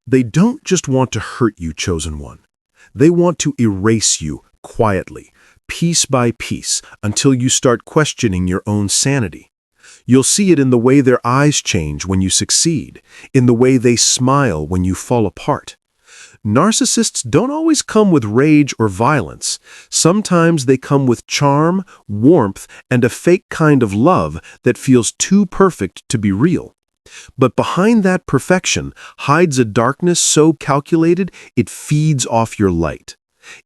They don't just want to hurt you, chosen one. They want to erase you quietly, piece by piece, until you start questioning your own sanity. You'll see it in the way their eyes change when you succeed, in the way they smile when you fall apart. Narcissists don't always come with rage or violence. Sometimes they come with charm, warmth, and a fake kind of love that feels too perfect to be real. But behind that perfection hides a darkness so calculated it feeds off your light.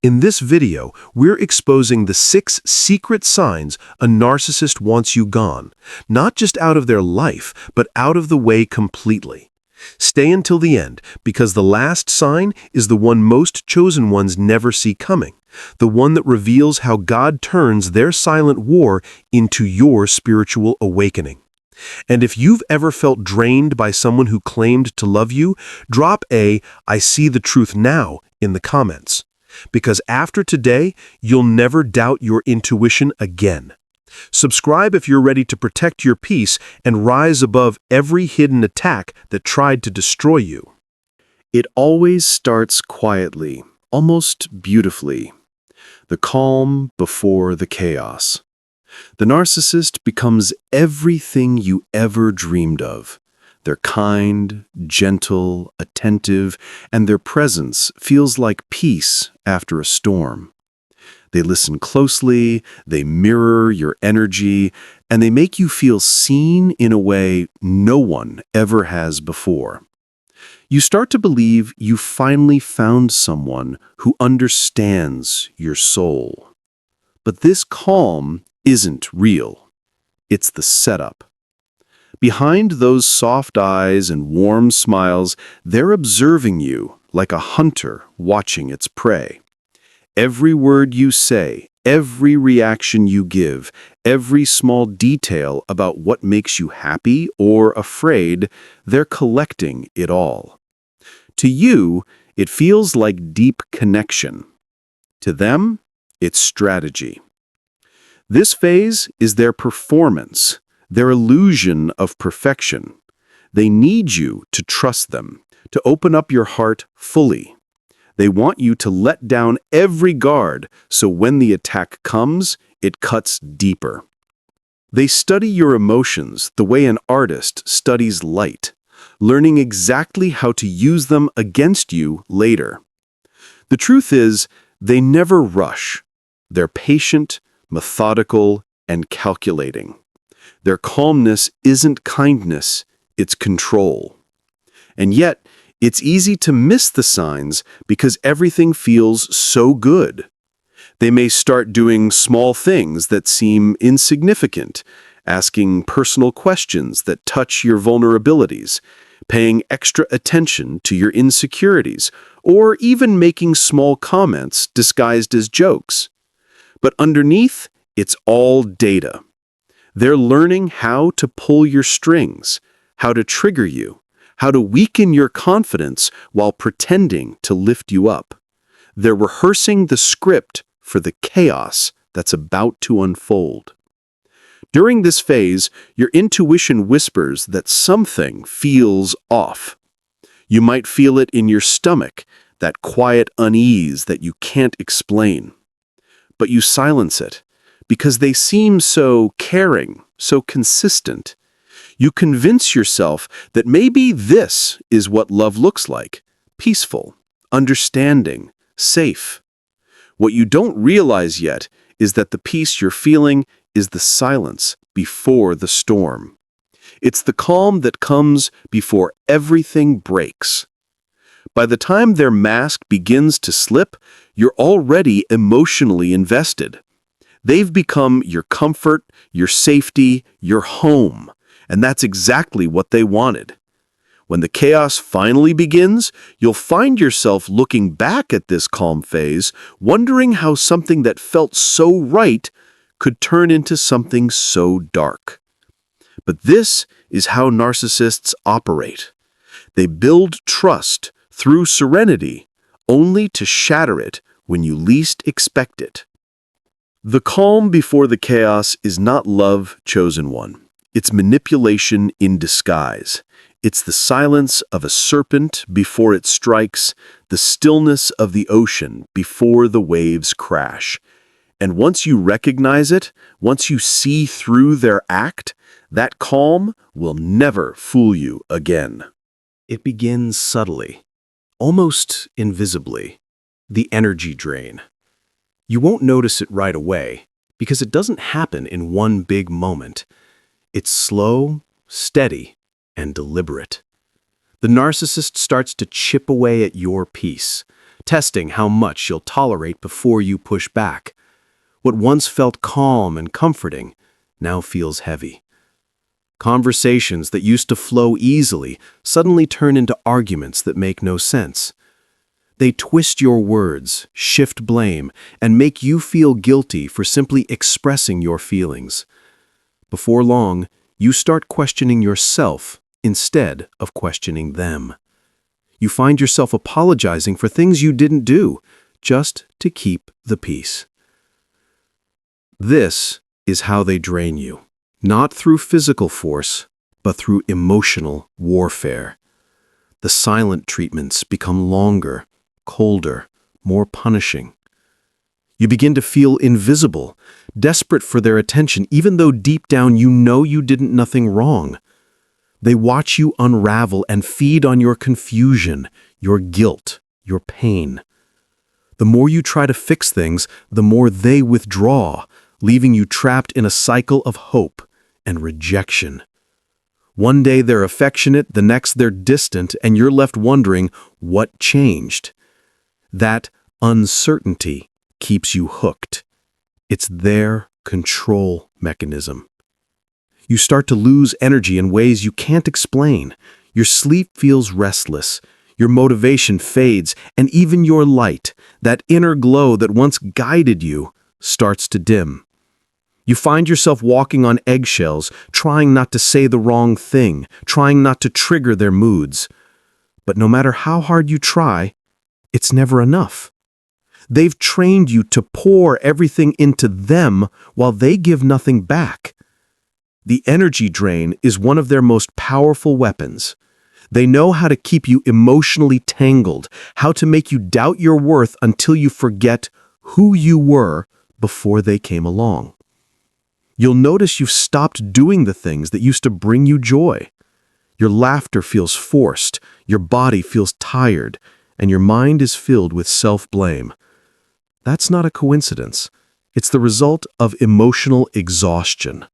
In this video, we're exposing the 6 secret signs a narcissist wants you gone, not just out of their life, but out of the way completely. Stay until the end, because the last sign is the one most chosen ones never see coming, the one that reveals how God turns their silent war into your spiritual awakening. And if you've ever felt drained by someone who claimed to love you, drop a "I see the truth now" in the comments. Because after today, you'll never doubt your intuition again. Subscribe if you're ready to protect your peace and rise above every hidden attack that tried to destroy you. It always starts quietly, almost beautifully. The calm before the chaos. The narcissist becomes everything you ever dreamed of. They're kind, gentle, attentive, and their presence feels like peace after a storm. They listen closely, they mirror your energy, and they make you feel seen in a way no one ever has before. You start to believe you finally found someone who understands your soul. But this calm isn't real. It's the setup. Behind those soft eyes and warm smiles, they're observing you like a hunter watching its prey. Every word you say, every reaction you give, every small detail about what makes you happy or afraid, they're collecting it all. To you, it feels like deep connection. To them, it's strategy. This phase is their performance, their illusion of perfection. They need you to trust them, to open up your heart fully. They want you to let down every guard so when the attack comes, it cuts deeper. They study your emotions the way an artist studies light, learning exactly how to use them against you later. The truth is, they never rush. They're patient, methodical, and calculating. Their calmness isn't kindness, it's control. And yet, it's easy to miss the signs because everything feels so good. They may start doing small things that seem insignificant, asking personal questions that touch your vulnerabilities, paying extra attention to your insecurities, or even making small comments disguised as jokes. But underneath, it's all data. They're learning how to pull your strings, how to trigger you, how to weaken your confidence while pretending to lift you up. They're rehearsing the script for the chaos that's about to unfold. During this phase, your intuition whispers that something feels off. You might feel it in your stomach, that quiet unease that you can't explain. But you silence it, because they seem so caring, so consistent. You convince yourself that maybe this is what love looks like: peaceful, understanding, safe. What you don't realize yet is that the peace you're feeling is the silence before the storm. It's the calm that comes before everything breaks. By the time their mask begins to slip, you're already emotionally invested. They've become your comfort, your safety, your home. And that's exactly what they wanted. When the chaos finally begins, you'll find yourself looking back at this calm phase, wondering how something that felt so right could turn into something so dark. But this is how narcissists operate. They build trust through serenity, only to shatter it when you least expect it. The calm before the chaos is not love, chosen one. It's manipulation in disguise. It's the silence of a serpent before it strikes, the stillness of the ocean before the waves crash. And once you recognize it, once you see through their act, that calm will never fool you again. It begins subtly, almost invisibly. The energy drain. You won't notice it right away, because it doesn't happen in one big moment. It's slow, steady, and deliberate. The narcissist starts to chip away at your peace, testing how much you'll tolerate before you push back. What once felt calm and comforting now feels heavy. Conversations that used to flow easily suddenly turn into arguments that make no sense. They twist your words, shift blame, and make you feel guilty for simply expressing your feelings. Before long, you start questioning yourself instead of questioning them. You find yourself apologizing for things you didn't do, just to keep the peace. This is how they drain you, not through physical force, but through emotional warfare. The silent treatments become longer, colder, more punishing. You begin to feel invisible, desperate for their attention, even though deep down you know you didn't nothing wrong. They watch you unravel and feed on your confusion, your guilt, your pain. The more you try to fix things, the more they withdraw, leaving you trapped in a cycle of hope and rejection. One day they're affectionate, the next they're distant, and you're left wondering what changed. That uncertainty keeps you hooked. It's their control mechanism. You start to lose energy in ways you can't explain. Your sleep feels restless, your motivation fades, and even your light, that inner glow that once guided you, starts to dim. You find yourself walking on eggshells, trying not to say the wrong thing, trying not to trigger their moods. But no matter how hard you try, it's never enough. They've trained you to pour everything into them while they give nothing back. The energy drain is one of their most powerful weapons. They know how to keep you emotionally tangled, how to make you doubt your worth until you forget who you were before they came along. You'll notice you've stopped doing the things that used to bring you joy. Your laughter feels forced, your body feels tired, and your mind is filled with self-blame. That's not a coincidence. It's the result of emotional exhaustion.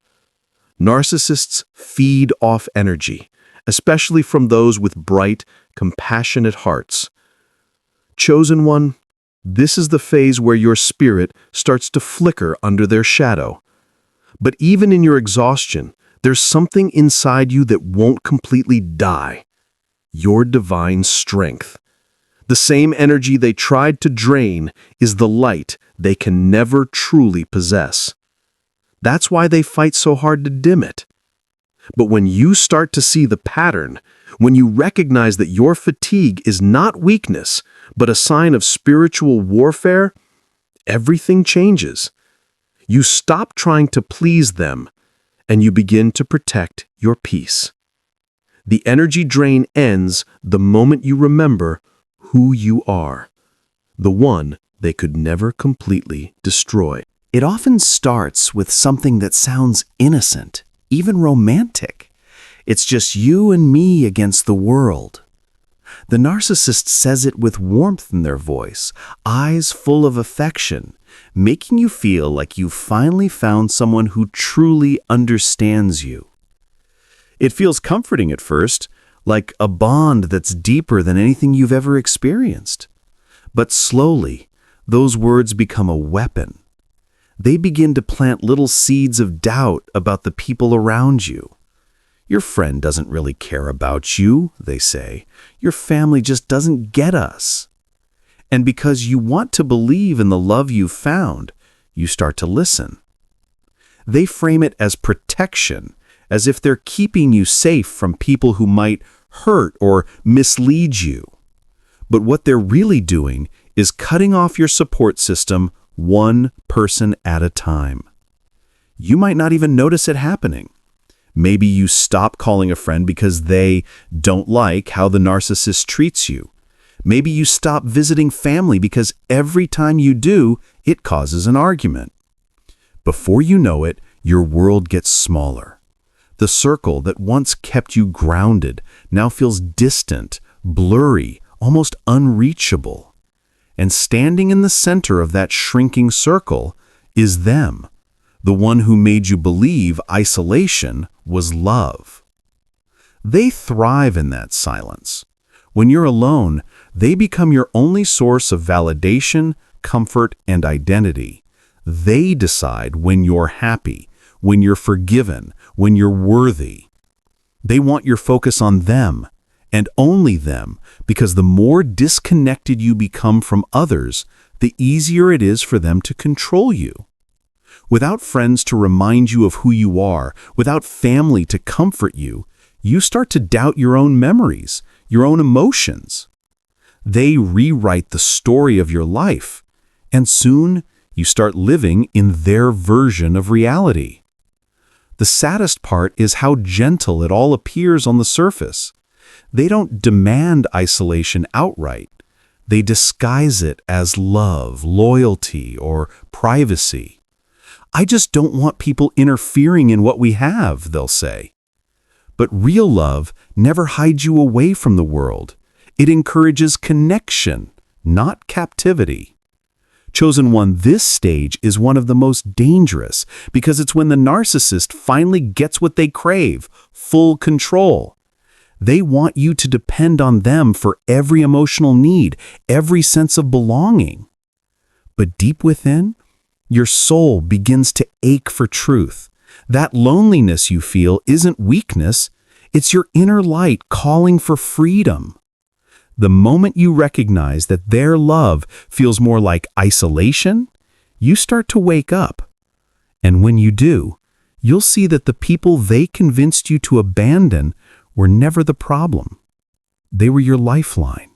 Narcissists feed off energy, especially from those with bright, compassionate hearts. Chosen one, this is the phase where your spirit starts to flicker under their shadow. But even in your exhaustion, there's something inside you that won't completely die. Your divine strength. The same energy they tried to drain is the light they can never truly possess. That's why they fight so hard to dim it. But when you start to see the pattern, when you recognize that your fatigue is not weakness, but a sign of spiritual warfare, everything changes. You stop trying to please them, and you begin to protect your peace. The energy drain ends the moment you remember who you are, the one they could never completely destroy. It often starts with something that sounds innocent, even romantic. It's just you and me against the world. The narcissist says it with warmth in their voice, eyes full of affection, making you feel like you've finally found someone who truly understands you. It feels comforting at first, like a bond that's deeper than anything you've ever experienced. But slowly, those words become a weapon. They begin to plant little seeds of doubt about the people around you. Your friend doesn't really care about you, they say. Your family just doesn't get us. And because you want to believe in the love you've found, you start to listen. They frame it as protection, as if they're keeping you safe from people who might hurt or mislead you. But what they're really doing is cutting off your support system one person at a time. You might not even notice it happening. Maybe you stop calling a friend because they don't like how the narcissist treats you. Maybe you stop visiting family because every time you do, it causes an argument. Before you know it, your world gets smaller. The circle that once kept you grounded now feels distant, blurry, almost unreachable. And standing in the center of that shrinking circle is them, the one who made you believe isolation was love. They thrive in that silence. When you're alone, they become your only source of validation, comfort, and identity. They decide when you're happy, when you're forgiven, when you're worthy. They want your focus on them, and only them, because the more disconnected you become from others, the easier it is for them to control you. Without friends to remind you of who you are, without family to comfort you, you start to doubt your own memories, your own emotions. They rewrite the story of your life, and soon you start living in their version of reality. The saddest part is how gentle it all appears on the surface. They don't demand isolation outright. They disguise it as love, loyalty, or privacy. "I just don't want people interfering in what we have," they'll say. But real love never hides you away from the world. It encourages connection, not captivity. Chosen one, this stage is one of the most dangerous because it's when the narcissist finally gets what they crave, full control. They want you to depend on them for every emotional need, every sense of belonging. But deep within, your soul begins to ache for truth. That loneliness you feel isn't weakness, it's your inner light calling for freedom. The moment you recognize that their love feels more like isolation, you start to wake up. And when you do, you'll see that the people they convinced you to abandon were never the problem. They were your lifeline.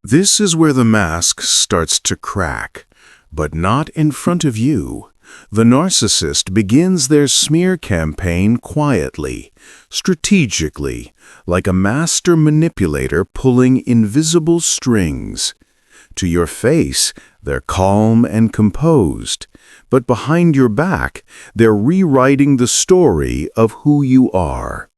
This is where the mask starts to crack, but not in front of you. The narcissist begins their smear campaign quietly, strategically, like a master manipulator pulling invisible strings. To your face, they're calm and composed, but behind your back, they're rewriting the story of who you are.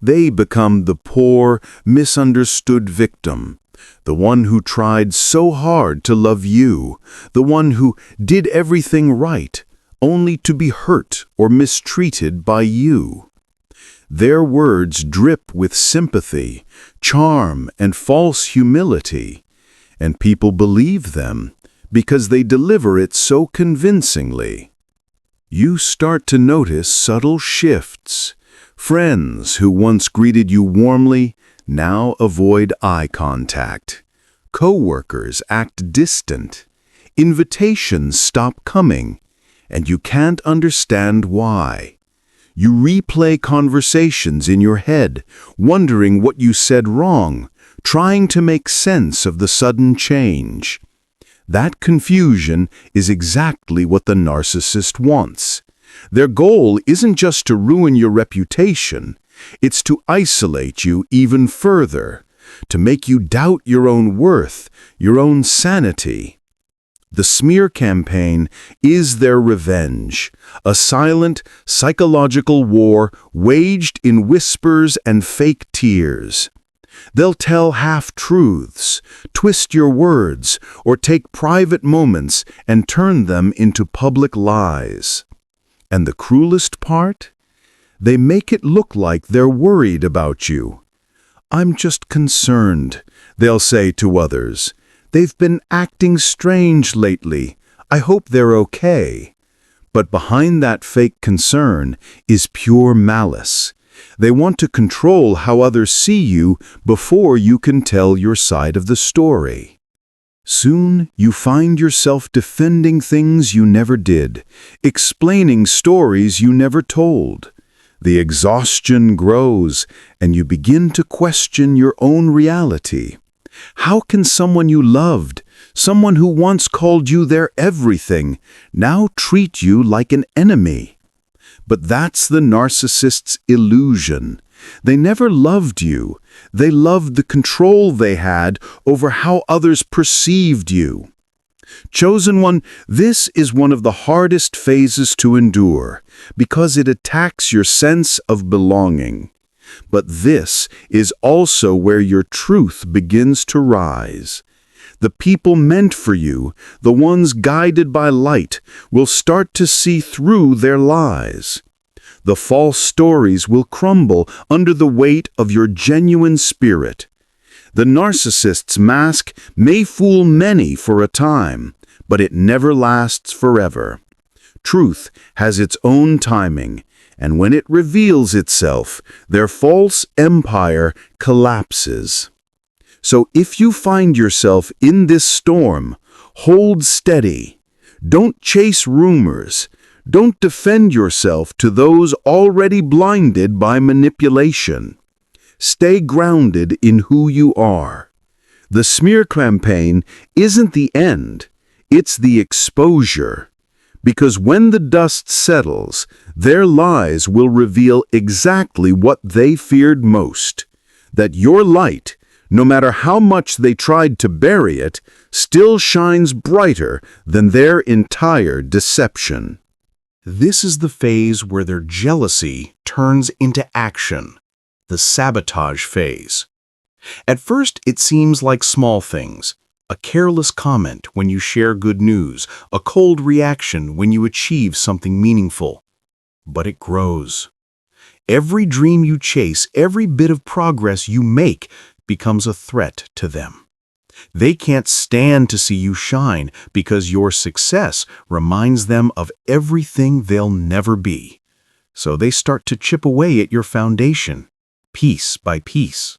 They become the poor, misunderstood victim, the one who tried so hard to love you, the one who did everything right, only to be hurt or mistreated by you. Their words drip with sympathy, charm, and false humility, and people believe them because they deliver it so convincingly. You start to notice subtle shifts. Friends who once greeted you warmly now avoid eye contact. Co-workers act distant. Invitations stop coming, and you can't understand why. You replay conversations in your head, wondering what you said wrong, trying to make sense of the sudden change. That confusion is exactly what the narcissist wants. Their goal isn't just to ruin your reputation, it's to isolate you even further, to make you doubt your own worth, your own sanity. The smear campaign is their revenge, a silent, psychological war waged in whispers and fake tears. They'll tell half-truths, twist your words, or take private moments and turn them into public lies. And the cruelest part? They make it look like they're worried about you. "I'm just concerned," they'll say to others. "They've been acting strange lately. I hope they're okay." But behind that fake concern is pure malice. They want to control how others see you before you can tell your side of the story. Soon you find yourself defending things you never did, explaining stories you never told. The exhaustion grows, and you begin to question your own reality. How can someone you loved, someone who once called you their everything, now treat you like an enemy? But that's the narcissist's illusion. They never loved you. They loved the control they had over how others perceived you. Chosen one, this is one of the hardest phases to endure because it attacks your sense of belonging. But this is also where your truth begins to rise. The people meant for you, the ones guided by light, will start to see through their lies. The false stories will crumble under the weight of your genuine spirit. The narcissist's mask may fool many for a time, but it never lasts forever. Truth has its own timing, and when it reveals itself, their false empire collapses. So if you find yourself in this storm, hold steady. Don't chase rumors. Don't defend yourself to those already blinded by manipulation. Stay grounded in who you are. The smear campaign isn't the end, it's the exposure. Because when the dust settles, their lies will reveal exactly what they feared most. That your light, no matter how much they tried to bury it, still shines brighter than their entire deception. This is the phase where their jealousy turns into action, the sabotage phase. At first, it seems like small things. A careless comment when you share good news, a cold reaction when you achieve something meaningful. But it grows. Every dream you chase, every bit of progress you make becomes a threat to them. They can't stand to see you shine because your success reminds them of everything they'll never be. So they start to chip away at your foundation, piece by piece.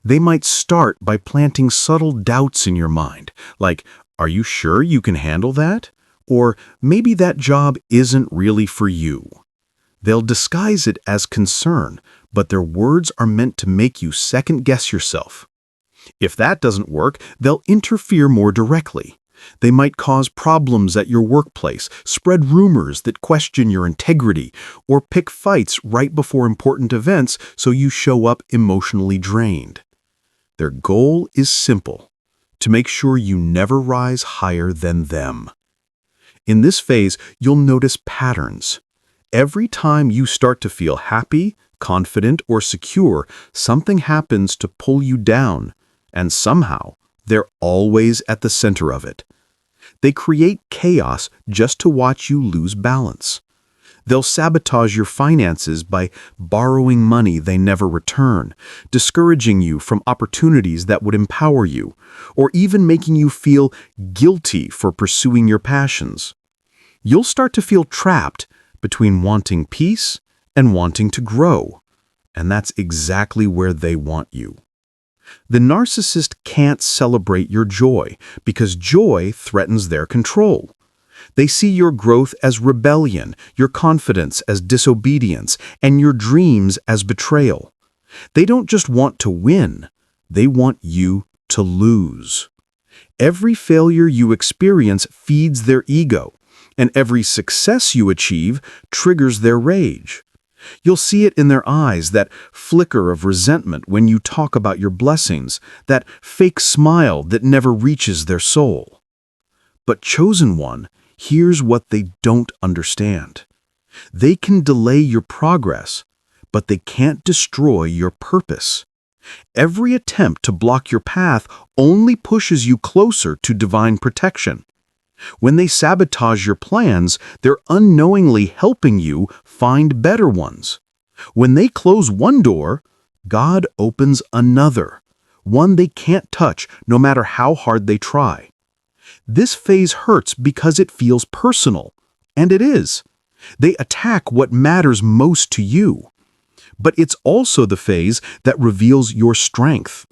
They might start by planting subtle doubts in your mind, like, are you sure you can handle that? Or maybe that job isn't really for you. They'll disguise it as concern, but their words are meant to make you second-guess yourself. If that doesn't work, they'll interfere more directly. They might cause problems at your workplace, spread rumors that question your integrity, or pick fights right before important events so you show up emotionally drained. Their goal is simple: to make sure you never rise higher than them. In this phase, you'll notice patterns. Every time you start to feel happy, confident, or secure, something happens to pull you down, and somehow they're always at the center of it. They create chaos just to watch you lose balance. They'll sabotage your finances by borrowing money they never return, discouraging you from opportunities that would empower you, or even making you feel guilty for pursuing your passions. You'll start to feel trapped between wanting peace and wanting to grow, and that's exactly where they want you. The narcissist can't celebrate your joy because joy threatens their control. They see your growth as rebellion, your confidence as disobedience, and your dreams as betrayal. They don't just want to win, they want you to lose. Every failure you experience feeds their ego, and every success you achieve triggers their rage. You'll see it in their eyes, that flicker of resentment when you talk about your blessings, that fake smile that never reaches their soul. But chosen one, here's what they don't understand. They can delay your progress, but they can't destroy your purpose. Every attempt to block your path only pushes you closer to divine protection. When they sabotage your plans, they're unknowingly helping you find better ones. When they close one door, God opens another, one they can't touch no matter how hard they try. This phase hurts because it feels personal, and it is. They attack what matters most to you. But it's also the phase that reveals your strength.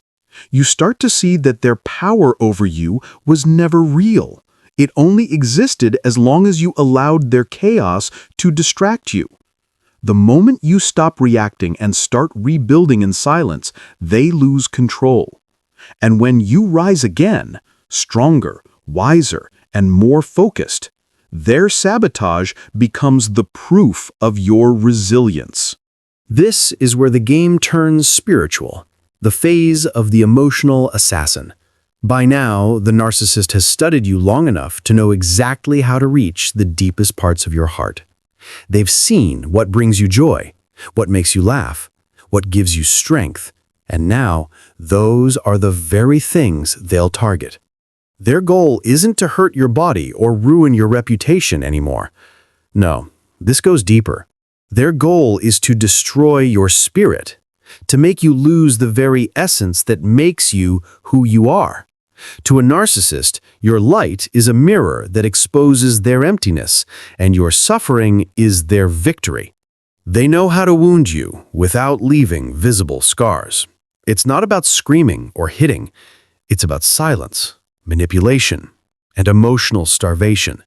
You start to see that their power over you was never real. It only existed as long as you allowed their chaos to distract you. The moment you stop reacting and start rebuilding in silence, they lose control. And when you rise again, stronger, wiser, and more focused, Their sabotage becomes the proof of your resilience. This is where the game turns spiritual, the phase of the emotional assassin. By now, the narcissist has studied you long enough to know exactly how to reach the deepest parts of your heart. They've seen what brings you joy, what makes you laugh, what gives you strength, and now those are the very things they'll target. Their goal isn't to hurt your body or ruin your reputation anymore. No, this goes deeper. Their goal is to destroy your spirit, to make you lose the very essence that makes you who you are. To a narcissist, your light is a mirror that exposes their emptiness, and your suffering is their victory. They know how to wound you without leaving visible scars. It's not about screaming or hitting. It's about silence, manipulation, and emotional starvation.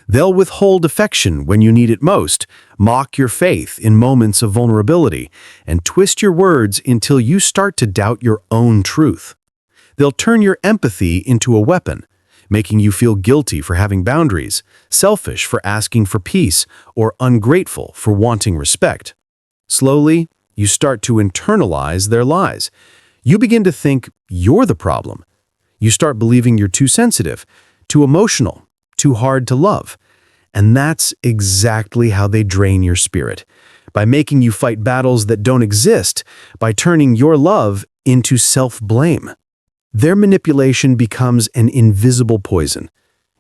They'll withhold affection when you need it most, mock your faith in moments of vulnerability, and twist your words until you start to doubt your own truth. They'll turn your empathy into a weapon, making you feel guilty for having boundaries, selfish for asking for peace, or ungrateful for wanting respect. Slowly, you start to internalize their lies. You begin to think you're the problem. You start believing you're too sensitive, too emotional, too hard to love. And that's exactly how they drain your spirit, by making you fight battles that don't exist, by turning your love into self-blame. Their manipulation becomes an invisible poison.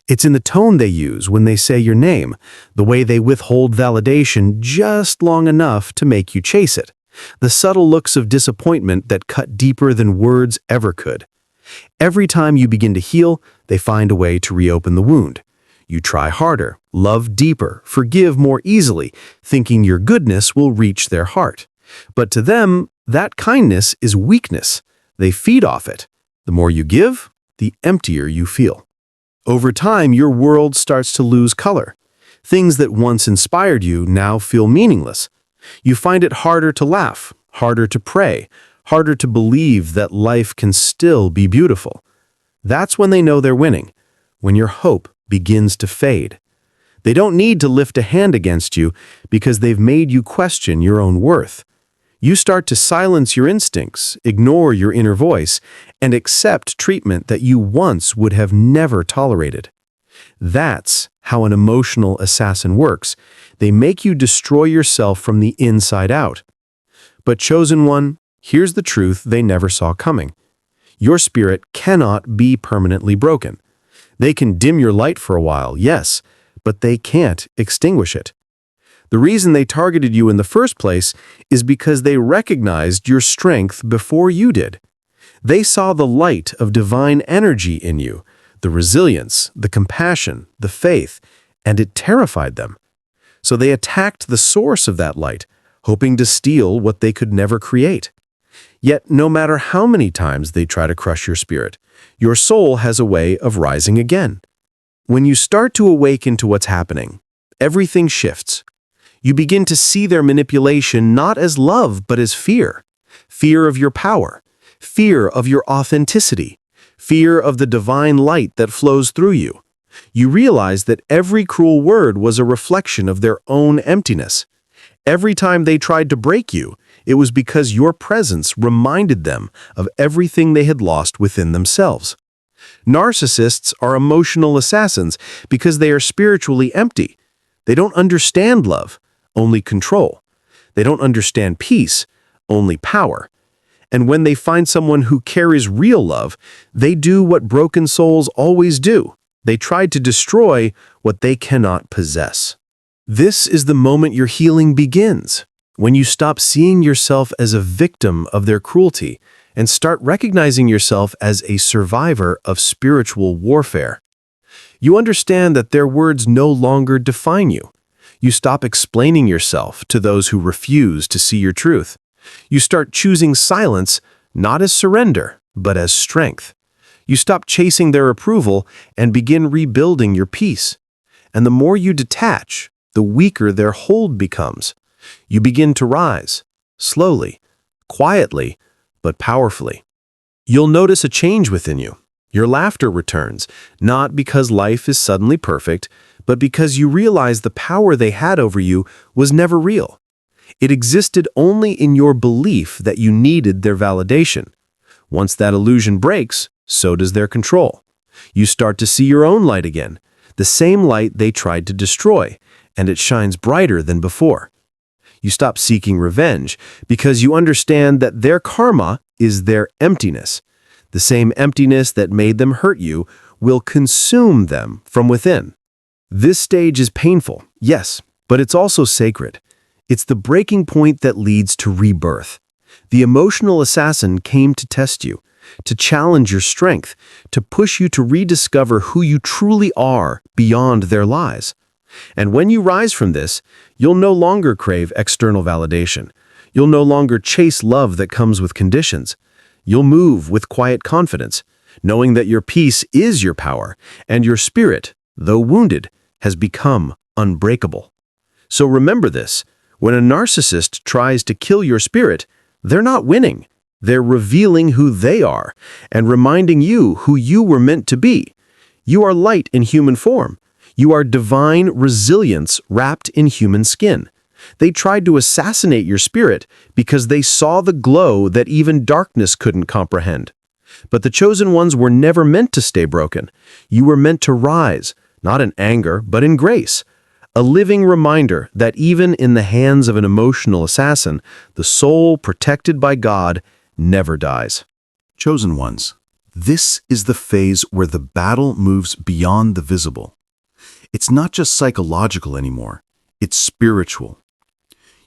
It's in the tone they use when they say your name, the way they withhold validation just long enough to make you chase it, the subtle looks of disappointment that cut deeper than words ever could. Every time you begin to heal, they find a way to reopen the wound. You try harder, love deeper, forgive more easily, thinking your goodness will reach their heart. But to them, that kindness is weakness. They feed off it. The more you give, the emptier you feel. Over time, your world starts to lose color. Things that once inspired you now feel meaningless. You find it harder to laugh, harder to pray, harder to believe that life can still be beautiful. That's when they know they're winning, when your hope begins to fade. They don't need to lift a hand against you because they've made you question your own worth. You start to silence your instincts, ignore your inner voice, and accept treatment that you once would have never tolerated. That's how an emotional assassin works. They make you destroy yourself from the inside out. But chosen one, here's the truth they never saw coming. Your spirit cannot be permanently broken. They can dim your light for a while, yes, but they can't extinguish it. The reason they targeted you in the first place is because they recognized your strength before you did. They saw the light of divine energy in you, the resilience, the compassion, the faith, and it terrified them. So they attacked the source of that light, hoping to steal what they could never create. Yet no matter how many times they try to crush your spirit, your soul has a way of rising again. When you start to awaken to what's happening, everything shifts. You begin to see their manipulation not as love but as fear. Fear of your power, fear of your authenticity, fear of the divine light that flows through you. You realize that every cruel word was a reflection of their own emptiness. Every time they tried to break you, it was because your presence reminded them of everything they had lost within themselves. Narcissists are emotional assassins because they are spiritually empty. They don't understand love, only control. They don't understand peace, only power. And when they find someone who carries real love, they do what broken souls always do. They try to destroy what they cannot possess. This is the moment your healing begins, when you stop seeing yourself as a victim of their cruelty and start recognizing yourself as a survivor of spiritual warfare. You understand that their words no longer define you. You stop explaining yourself to those who refuse to see your truth. You start choosing silence not as surrender, but as strength. You stop chasing their approval and begin rebuilding your peace. And the more you detach, the weaker their hold becomes. You begin to rise, slowly, quietly, but powerfully. You'll notice a change within you. Your laughter returns, not because life is suddenly perfect, but because you realize the power they had over you was never real. It existed only in your belief that you needed their validation. Once that illusion breaks, so does their control. You start to see your own light again, the same light they tried to destroy, and it shines brighter than before. You stop seeking revenge because you understand that their karma is their emptiness. The same emptiness that made them hurt you will consume them from within. This stage is painful, yes, but it's also sacred. It's the breaking point that leads to rebirth. The emotional assassin came to test you, to challenge your strength, to push you to rediscover who you truly are beyond their lies. And when you rise from this, you'll no longer crave external validation. You'll no longer chase love that comes with conditions. You'll move with quiet confidence, knowing that your peace is your power, and your spirit, though wounded, has become unbreakable. So remember this, when a narcissist tries to kill your spirit, they're not winning. They're revealing who they are and reminding you who you were meant to be. You are light in human form. You are divine resilience wrapped in human skin. They tried to assassinate your spirit because they saw the glow that even darkness couldn't comprehend. But the chosen ones were never meant to stay broken. You were meant to rise, not in anger, but in grace. A living reminder that even in the hands of an emotional assassin, the soul protected by God never dies. Chosen ones, this is the phase where the battle moves beyond the visible. It's not just psychological anymore, it's spiritual.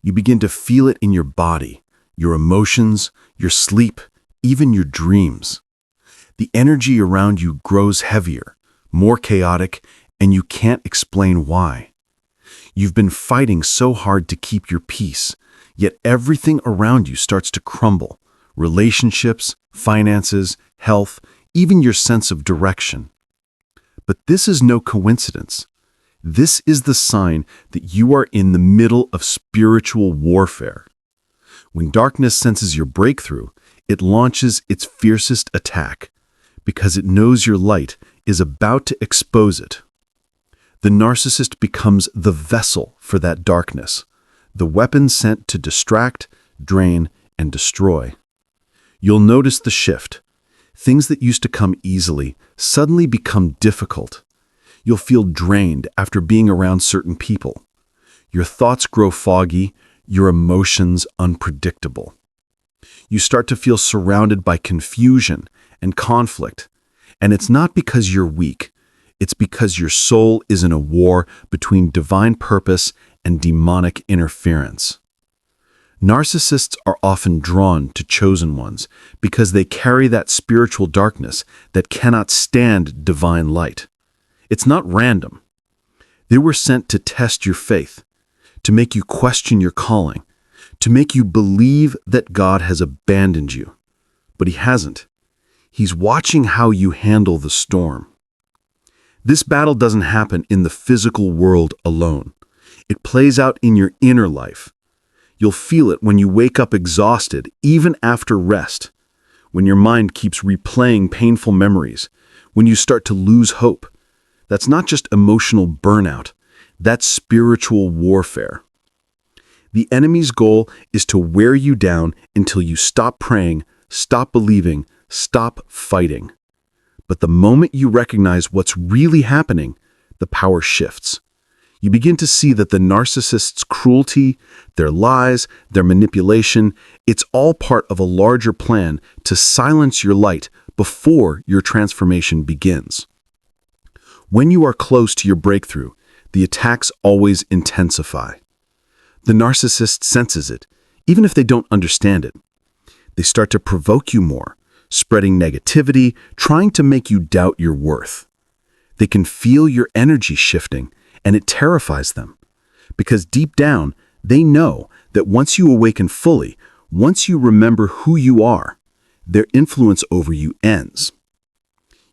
You begin to feel it in your body, your emotions, your sleep, even your dreams. The energy around you grows heavier, more chaotic, and you can't explain why. You've been fighting so hard to keep your peace, yet everything around you starts to crumble. Relationships, finances, health, even your sense of direction. But this is no coincidence. This is the sign that you are in the middle of spiritual warfare. When darkness senses your breakthrough, it launches its fiercest attack because it knows your light is about to expose it. The narcissist becomes the vessel for that darkness, the weapon sent to distract, drain, and destroy. You'll notice the shift. Things that used to come easily suddenly become difficult. You'll feel drained after being around certain people. Your thoughts grow foggy, your emotions unpredictable. You start to feel surrounded by confusion and conflict, and it's not because you're weak. It's because your soul is in a war between divine purpose and demonic interference. Narcissists are often drawn to chosen ones because they carry that spiritual darkness that cannot stand divine light. It's not random. They were sent to test your faith, to make you question your calling, to make you believe that God has abandoned you. But He hasn't. He's watching how you handle the storm. This battle doesn't happen in the physical world alone. It plays out in your inner life. You'll feel it when you wake up exhausted, even after rest, when your mind keeps replaying painful memories, when you start to lose hope. That's not just emotional burnout, that's spiritual warfare. The enemy's goal is to wear you down until you stop praying, stop believing, stop fighting. But the moment you recognize what's really happening, the power shifts. You begin to see that the narcissist's cruelty, their lies, their manipulation, it's all part of a larger plan to silence your light before your transformation begins. When you are close to your breakthrough, the attacks always intensify. The narcissist senses it, even if they don't understand it. They start to provoke you more, spreading negativity, trying to make you doubt your worth. They can feel your energy shifting, and it terrifies them. Because deep down, they know that once you awaken fully, once you remember who you are, their influence over you ends.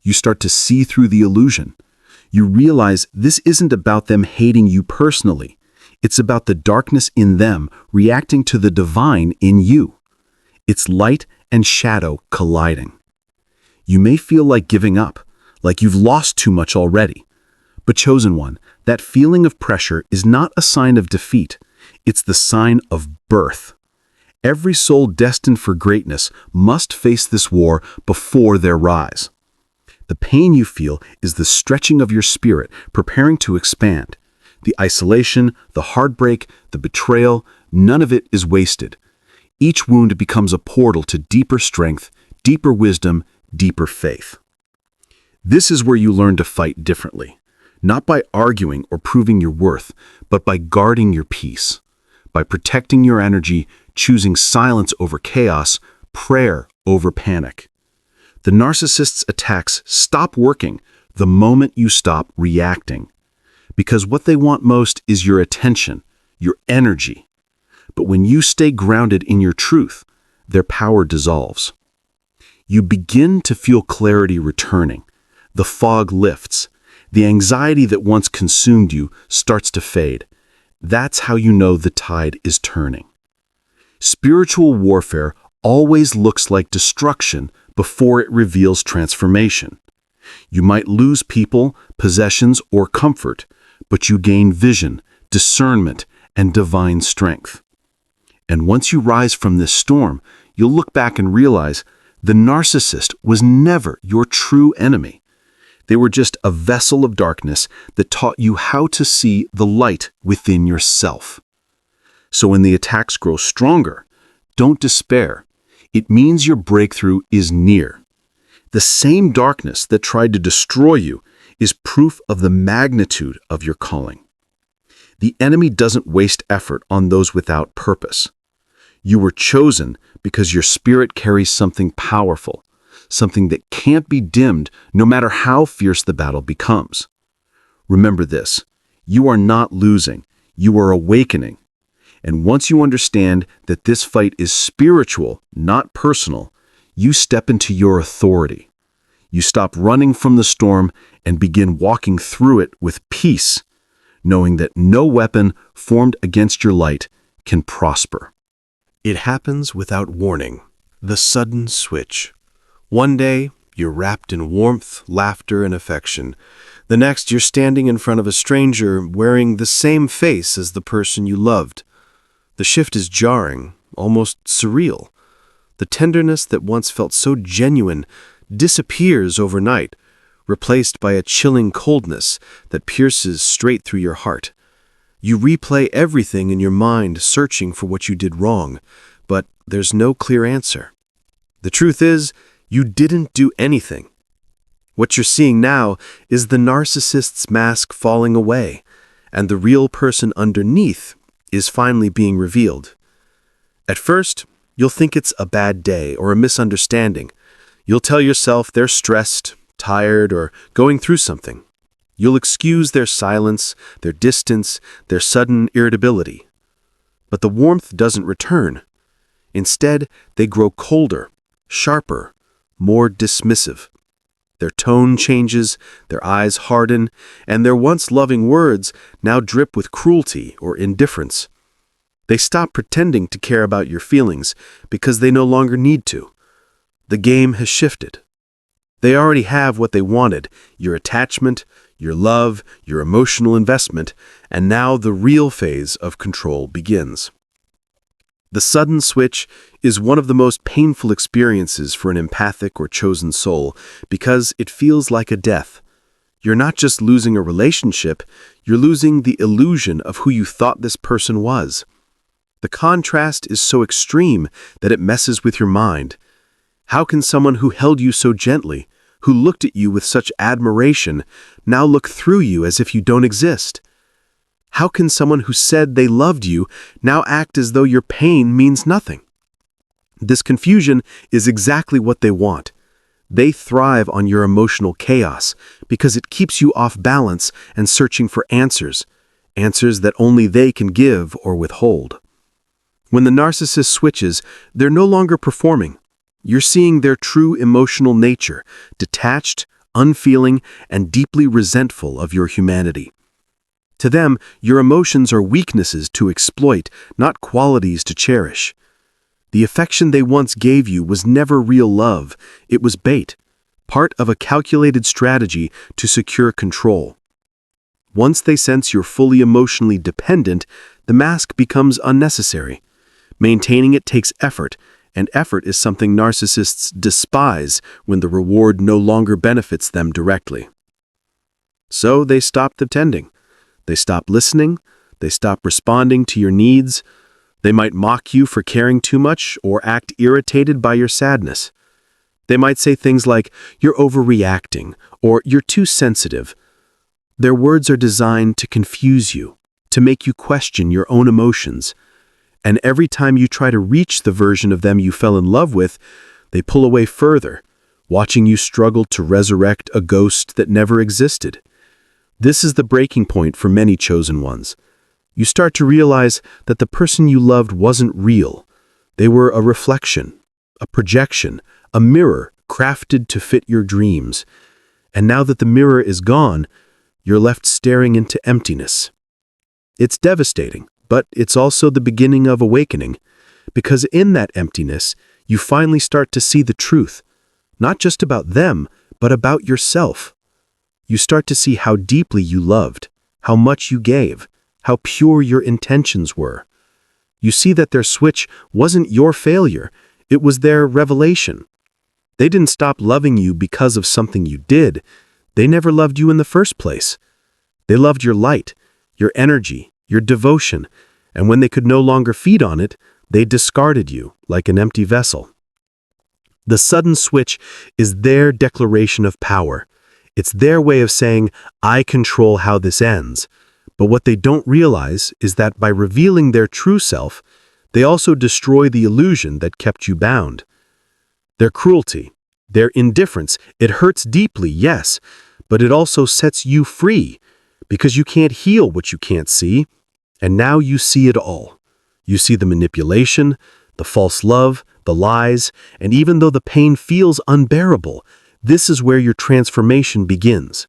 You start to see through the illusion. You realize this isn't about them hating you personally. It's about the darkness in them reacting to the divine in you. It's light and shadow colliding. You may feel like giving up, like you've lost too much already. But chosen one, that feeling of pressure is not a sign of defeat. It's the sign of birth. Every soul destined for greatness must face this war before their rise. The pain you feel is the stretching of your spirit, preparing to expand. The isolation, the heartbreak, the betrayal, none of it is wasted. Each wound becomes a portal to deeper strength, deeper wisdom, deeper faith. This is where you learn to fight differently, not by arguing or proving your worth, but by guarding your peace, by protecting your energy, choosing silence over chaos, prayer over panic. The narcissist's attacks stop working the moment you stop reacting, because what they want most is your attention, your energy. But when you stay grounded in your truth, their power dissolves. You begin to feel clarity returning. The fog lifts. The anxiety that once consumed you starts to fade. That's how you know the tide is turning. Spiritual warfare always looks like destruction before it reveals transformation. You might lose people, possessions, or comfort, but you gain vision, discernment, and divine strength. And once you rise from this storm, you'll look back and realize the narcissist was never your true enemy. They were just a vessel of darkness that taught you how to see the light within yourself. So when the attacks grow stronger, don't despair. It means your breakthrough is near. The same darkness that tried to destroy you is proof of the magnitude of your calling. The enemy doesn't waste effort on those without purpose. You were chosen because your spirit carries something powerful, something that can't be dimmed no matter how fierce the battle becomes. Remember this, you are not losing, you are awakening. And once you understand that this fight is spiritual, not personal, you step into your authority. You stop running from the storm and begin walking through it with peace, knowing that no weapon formed against your light can prosper. It happens without warning, the sudden switch. One day, you're wrapped in warmth, laughter, and affection. The next, you're standing in front of a stranger wearing the same face as the person you loved. The shift is jarring, almost surreal. The tenderness that once felt so genuine disappears overnight, replaced by a chilling coldness that pierces straight through your heart. You replay everything in your mind, searching for what you did wrong, but there's no clear answer. The truth is, you didn't do anything. What you're seeing now is the narcissist's mask falling away, and the real person underneath is finally being revealed. At first, you'll think it's a bad day or a misunderstanding. You'll tell yourself they're stressed, tired, or going through something. You'll excuse their silence, their distance, their sudden irritability. But the warmth doesn't return. Instead, they grow colder, sharper, more dismissive. Their tone changes, their eyes harden, and their once loving words now drip with cruelty or indifference. They stop pretending to care about your feelings because they no longer need to. The game has shifted. They already have what they wanted, your attachment, your love, your emotional investment, and now the real phase of control begins. The sudden switch is one of the most painful experiences for an empathic or chosen soul because it feels like a death. You're not just losing a relationship, you're losing the illusion of who you thought this person was. The contrast is so extreme that it messes with your mind. How can someone who held you so gently, who looked at you with such admiration, now look through you as if you don't exist? How can someone who said they loved you now act as though your pain means nothing? This confusion is exactly what they want. They thrive on your emotional chaos because it keeps you off balance and searching for answers that only they can give or withhold. When the narcissist switches, they're no longer performing. You're seeing their true emotional nature, detached, unfeeling, and deeply resentful of your humanity. To them, your emotions are weaknesses to exploit, not qualities to cherish. The affection they once gave you was never real love, it was bait. part of a calculated strategy to secure control. Once they sense you're fully emotionally dependent, the mask becomes unnecessary. Maintaining it takes effort, and effort is something narcissists despise when the reward no longer benefits them directly. So they stop pretending. They stop listening. They stop responding to your needs. They might mock you for caring too much or act irritated by your sadness. They might say things like, "You're overreacting," or "You're too sensitive." Their words are designed to confuse you, to make you question your own emotions. And every time you try to reach the version of them you fell in love with, they pull away further, watching you struggle to resurrect a ghost that never existed. This is the breaking point for many chosen ones. You start to realize that the person you loved wasn't real. They were a reflection, a projection, a mirror crafted to fit your dreams. And now that the mirror is gone, you're left staring into emptiness. It's devastating, but it's also the beginning of awakening, because in that emptiness, you finally start to see the truth, not just about them, but about yourself. You start to see how deeply you loved, how much you gave, how pure your intentions were. You see that their switch wasn't your failure, it was their revelation. They didn't stop loving you because of something you did. They never loved you in the first place. They loved your light, your energy, your devotion, and when they could no longer feed on it, they discarded you like an empty vessel. The sudden switch is their declaration of power. It's their way of saying, "I control how this ends." But what they don't realize is that by revealing their true self, they also destroy the illusion that kept you bound. Their cruelty, their indifference, it hurts deeply, yes, but it also sets you free, because you can't heal what you can't see, and now you see it all. You see the manipulation, the false love, the lies, and even though the pain feels unbearable, this is where your transformation begins.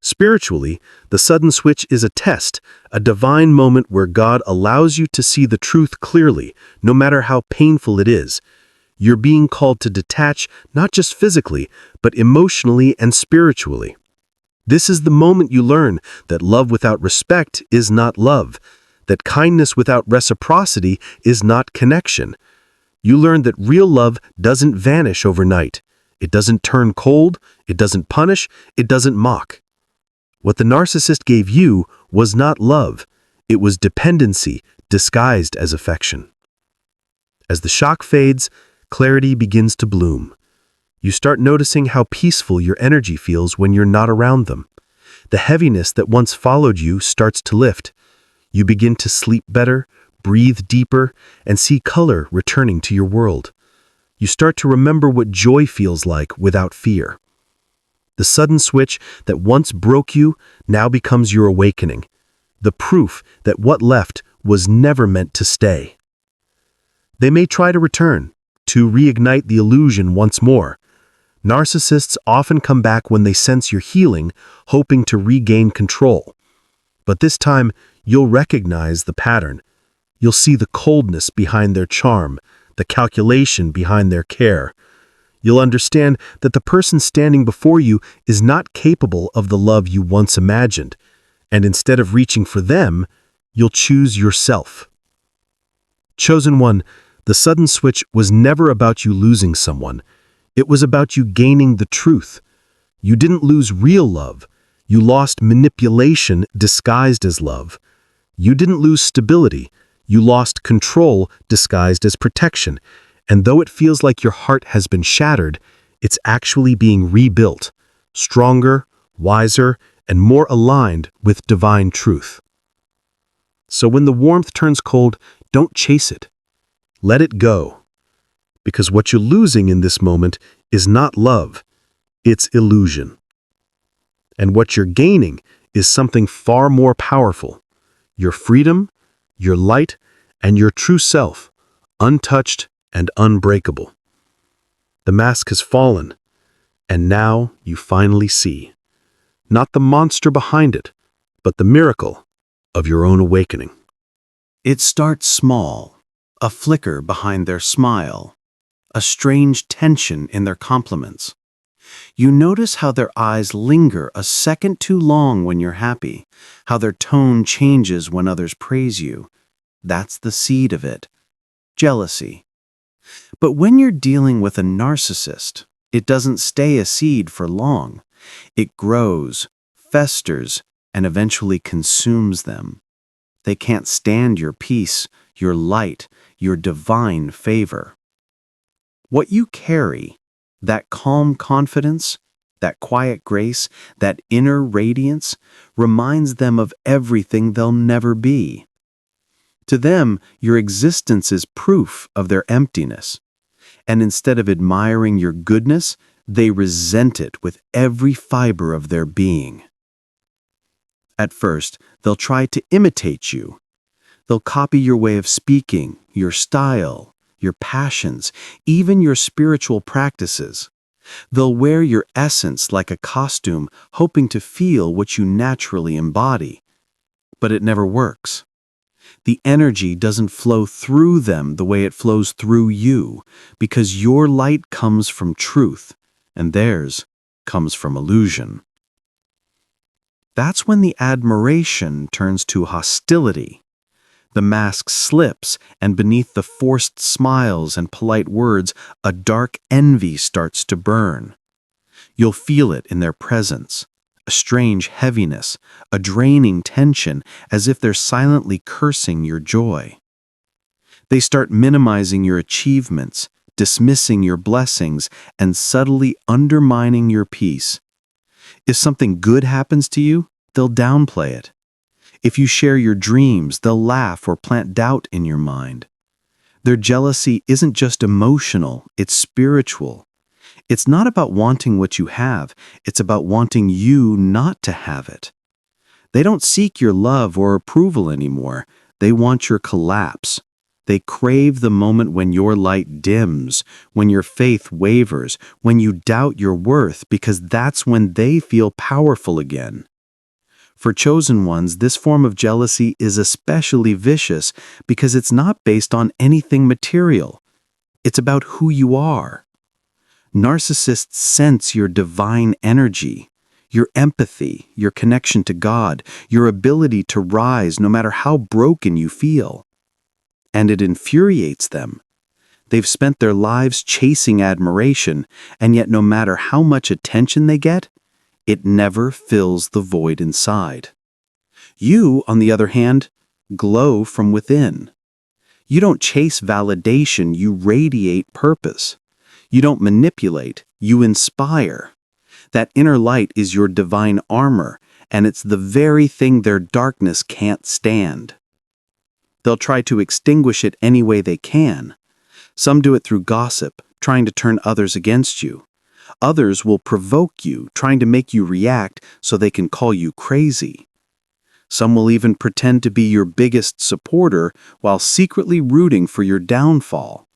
Spiritually, the sudden switch is a test, a divine moment where God allows you to see the truth clearly, no matter how painful it is. You're being called to detach, not just physically, but emotionally and spiritually. This is the moment you learn that love without respect is not love, that kindness without reciprocity is not connection. You learn that real love doesn't vanish overnight. It doesn't turn cold, it doesn't punish, it doesn't mock. What the narcissist gave you was not love. It was dependency disguised as affection. As the shock fades, clarity begins to bloom. You start noticing how peaceful your energy feels when you're not around them. The heaviness that once followed you starts to lift. You begin to sleep better, breathe deeper, and see color returning to your world. You start to remember what joy feels like without fear. The sudden switch that once broke you now becomes your awakening, the proof that what left was never meant to stay. They may try to return, to reignite the illusion once more. Narcissists often come back when they sense you're healing, hoping to regain control. But this time, you'll recognize the pattern. You'll see the coldness behind their charm, the calculation behind their care. You'll understand that the person standing before you is not capable of the love you once imagined, and instead of reaching for them, you'll choose yourself. Chosen one, the sudden switch was never about you losing someone. It was about you gaining the truth. You didn't lose real love. You lost manipulation disguised as love. You didn't lose stability. You lost control disguised as protection. And though it feels like your heart has been shattered, it's actually being rebuilt, stronger, wiser, and more aligned with divine truth. So when the warmth turns cold, don't chase it. Let it go. Because what you're losing in this moment is not love, it's illusion. And what you're gaining is something far more powerful: your freedom, your light, and your true self, untouched and unbreakable. The mask has fallen, and now you finally see, not the monster behind it, but the miracle of your own awakening. It starts small, a flicker behind their smile, a strange tension in their compliments. You notice how their eyes linger a second too long when you're happy, how their tone changes when others praise you. That's the seed of it. Jealousy. But when you're dealing with a narcissist, it doesn't stay a seed for long. It grows, festers, and eventually consumes them. They can't stand your peace, your light, your divine favor. What you carry, that calm confidence, that quiet grace, that inner radiance, reminds them of everything they'll never be. To them, your existence is proof of their emptiness. And instead of admiring your goodness, they resent it with every fiber of their being. At first, they'll try to imitate you. They'll copy your way of speaking, your style, your passions, even your spiritual practices. They'll wear your essence like a costume, hoping to feel what you naturally embody. But it never works. The energy doesn't flow through them the way it flows through you, because your light comes from truth, and theirs comes from illusion. That's when the admiration turns to hostility. The mask slips, and beneath the forced smiles and polite words, a dark envy starts to burn. You'll feel it in their presence, a strange heaviness, a draining tension, as if they're silently cursing your joy. They start minimizing your achievements, dismissing your blessings, and subtly undermining your peace. If something good happens to you, they'll downplay it. If you share your dreams, they'll laugh or plant doubt in your mind. Their jealousy isn't just emotional, it's spiritual. It's not about wanting what you have, it's about wanting you not to have it. They don't seek your love or approval anymore. They want your collapse. They crave the moment when your light dims, when your faith wavers, when you doubt your worth, because that's when they feel powerful again. For chosen ones, this form of jealousy is especially vicious because it's not based on anything material. It's about who you are. Narcissists sense your divine energy, your empathy, your connection to God, your ability to rise no matter how broken you feel. And it infuriates them. They've spent their lives chasing admiration, and yet no matter how much attention they get, it never fills the void inside. You, on the other hand, glow from within. You don't chase validation, you radiate purpose. You don't manipulate, you inspire. That inner light is your divine armor, and it's the very thing their darkness can't stand. They'll try to extinguish it any way they can. Some do it through gossip, trying to turn others against you. Others will provoke you, trying to make you react so they can call you crazy. Some will even pretend to be your biggest supporter while secretly rooting for your downfall.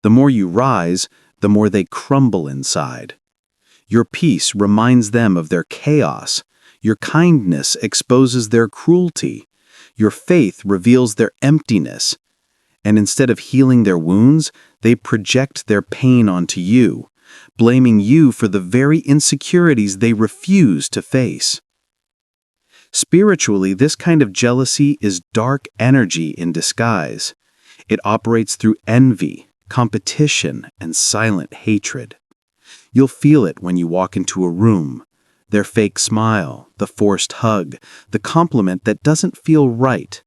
The more you rise, the more they crumble inside. Your peace reminds them of their chaos. Your kindness exposes their cruelty. Your faith reveals their emptiness. And instead of healing their wounds, they project their pain onto you, blaming you for the very insecurities they refuse to face. Spiritually, this kind of jealousy is dark energy in disguise. It operates through envy, competition, and silent hatred. You'll feel it when you walk into a room. Their fake smile, the forced hug, the compliment that doesn't feel right.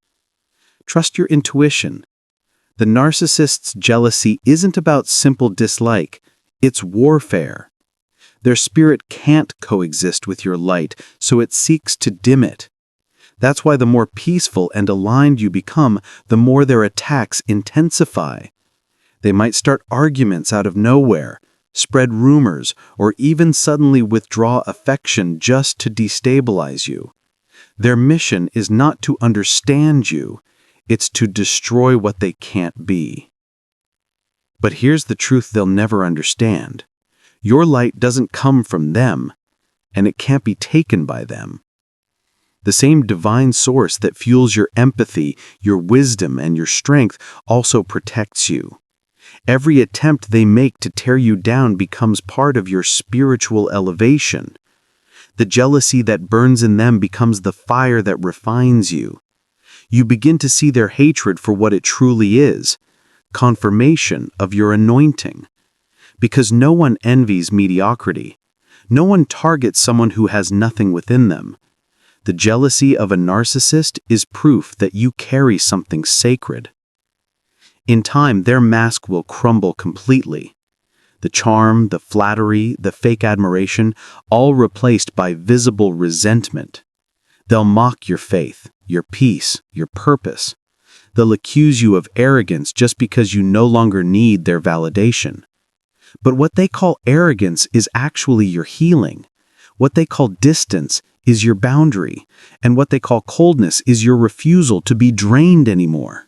Trust your intuition. The narcissist's jealousy isn't about simple dislike, it's warfare. Their spirit can't coexist with your light, so it seeks to dim it. That's why the more peaceful and aligned you become, the more their attacks intensify. They might start arguments out of nowhere, spread rumors, or even suddenly withdraw affection just to destabilize you. Their mission is not to understand you, it's to destroy what they can't be. But here's the truth they'll never understand. Your light doesn't come from them, and it can't be taken by them. The same divine source that fuels your empathy, your wisdom, and your strength also protects you. Every attempt they make to tear you down becomes part of your spiritual elevation. The jealousy that burns in them becomes the fire that refines you. You begin to see their hatred for what it truly is, confirmation of your anointing. Because no one envies mediocrity. No one targets someone who has nothing within them. The jealousy of a narcissist is proof that you carry something sacred. In time, their mask will crumble completely. The charm, the flattery, the fake admiration, all replaced by visible resentment. They'll mock your faith, your peace, your purpose. They'll accuse you of arrogance just because you no longer need their validation. But what they call arrogance is actually your healing. What they call distance is your boundary, and what they call coldness is your refusal to be drained anymore.